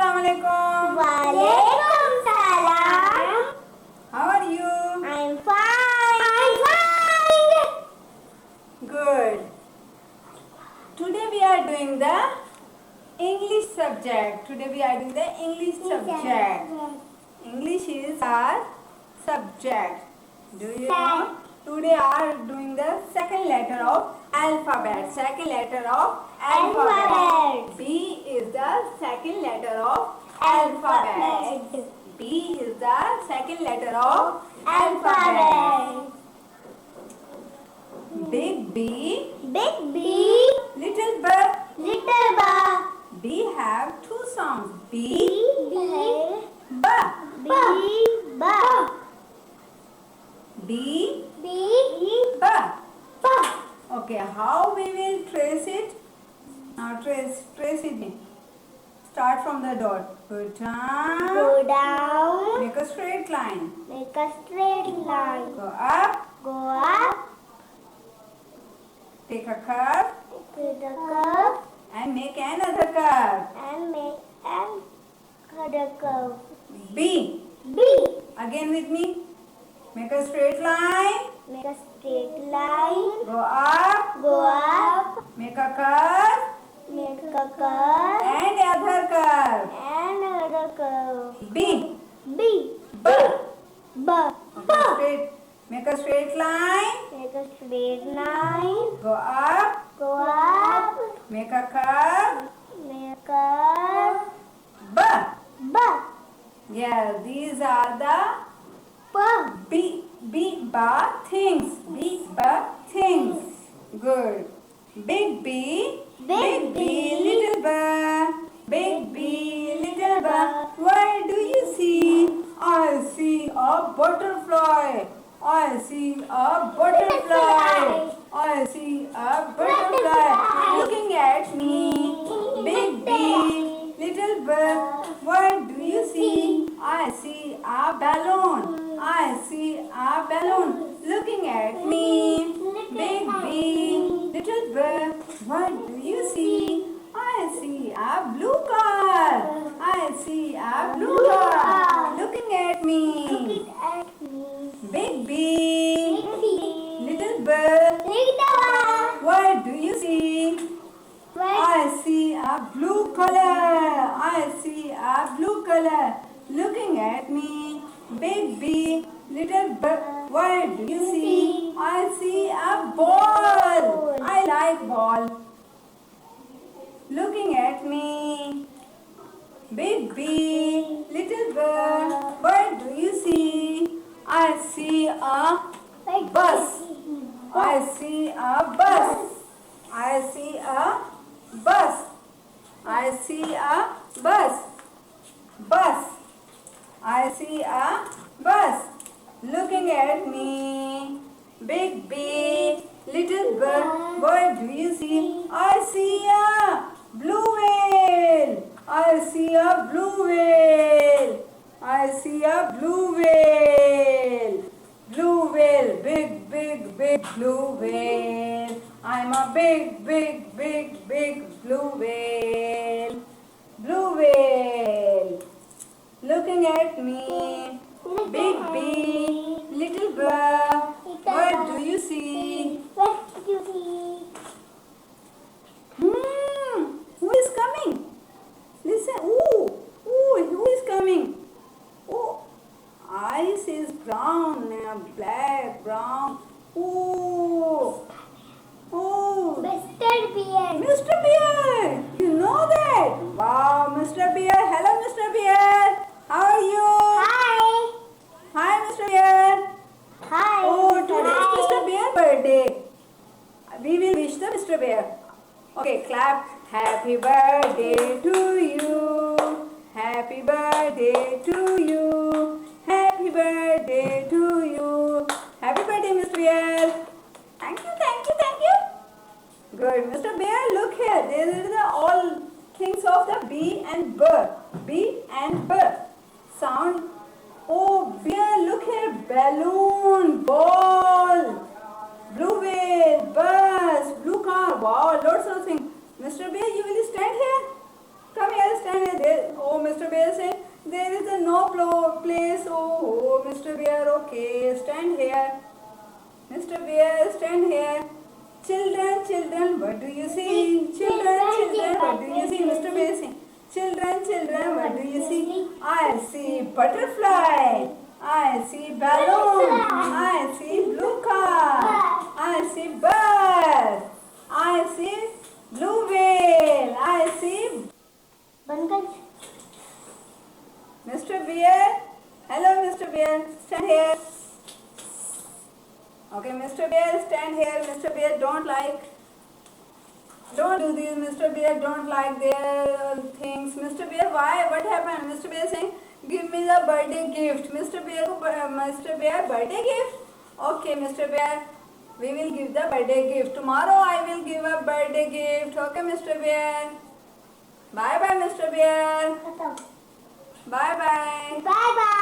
Assalamualaikum. Walaikum salam. How are you? I'm fine. Good. Today we are doing the English subject. English is our subject. Do you know? Today are doing the second letter of alphabet. Alphabet. B is the second letter of alphabet. B is the second letter of alphabet. Big B, Big B. little B. Little B. B have two sounds. B, B. B. B. B, B. B. Okay, how we will trace it? Now trace it. Start from the dot. Go down. Go down. Make a straight line. Make a straight line. Go up. Go up. Take a curve To the curve. and make another curve. And make another curve. B. B. Again with me. Make a straight line. Make a straight line. Go up. Go up. Make a curve Make a curve. and other curve. Another curve. B. B. B. B. Okay, straight. Make a straight line. Make a straight line. Go up. Go up. Make a curve. Make a B. B. Yeah, these are the B things. Things. Good. Big B. Big B. Little B. Big B. Little B. What do you see? I see a butterfly. I see a butterfly. I see a butterfly looking at me. Big B. Little B. What do you see? I see a balloon. I see a balloon looking at me. Big B. Little B. What do you see? I see a blue car. I see a blue car looking at me. At me. Big B. Big B. Little B. Little What do you see? I see a blue color. I see a blue color looking at me. Big B, little B. What do you see? I see a ball. I like ball looking at me. Big B, little B. What do you see? I see a bus. I see a bus. I see a bus. I see a bus. I see a bus looking at me. Big B, little B. What do you see? I see a blue whale. I see a blue whale. I see a blue whale. Blue whale, big blue whale. I'm a big blue whale. Blue whale looking at me. Big B, little B. What do you see? What do you see? Who is coming? Listen. Ooh, who is coming? Oh, eyes is brown, black, brown. Oh, Mr. Bear. Mr. Bear. You know that? Wow, Mr. Bear. Hello, Mr. Bear. How are you? Hi. Hi, Mr. Bear. Hi. Oh, today is Mr. Bear's birthday. We will wish the Mr. Bear. Okay, clap. Happy birthday to you. Happy birthday to you. Happy birthday to you. Happy birthday, Mr. Bear. Thank you. Good. Mr. Bear, look here. These are the all things of the B and B. B and B. Sound. Oh, Bear, look here. Balloon, ball, blue whale, bus, blue car. Wow, lots of things. Mr. Bear, you will stand here. Come here, stand. stand here. There, oh, Mr. Bear saying, there is a no place. Oh, Mr. Bear, okay, stand here. Mr. Bear, stand here. Children, children, what do you see? Children, children, what do you see? Mr. Bear saying, children, children, what do you see? I see butterfly. I see balloon. I see blue car. I see bird. I see blue whale. I see बंद कर. Mr. Bear. Hello, Mr. Bear. Stand here. Okay, Mr. Bear, stand here. Mr. Bear, don't do this. Mr. Bear don't like their things. Mr. Bear, why? What happened? Mr. Bear saying, give me the birthday gift. Mr. Bear, birthday gift? Okay, Mr. Bear, we will give the birthday gift. Tomorrow I will give a birthday gift. Okay, Mr. Bear. Bye bye, Mr. Bear. खत्म. Bye bye. Bye bye.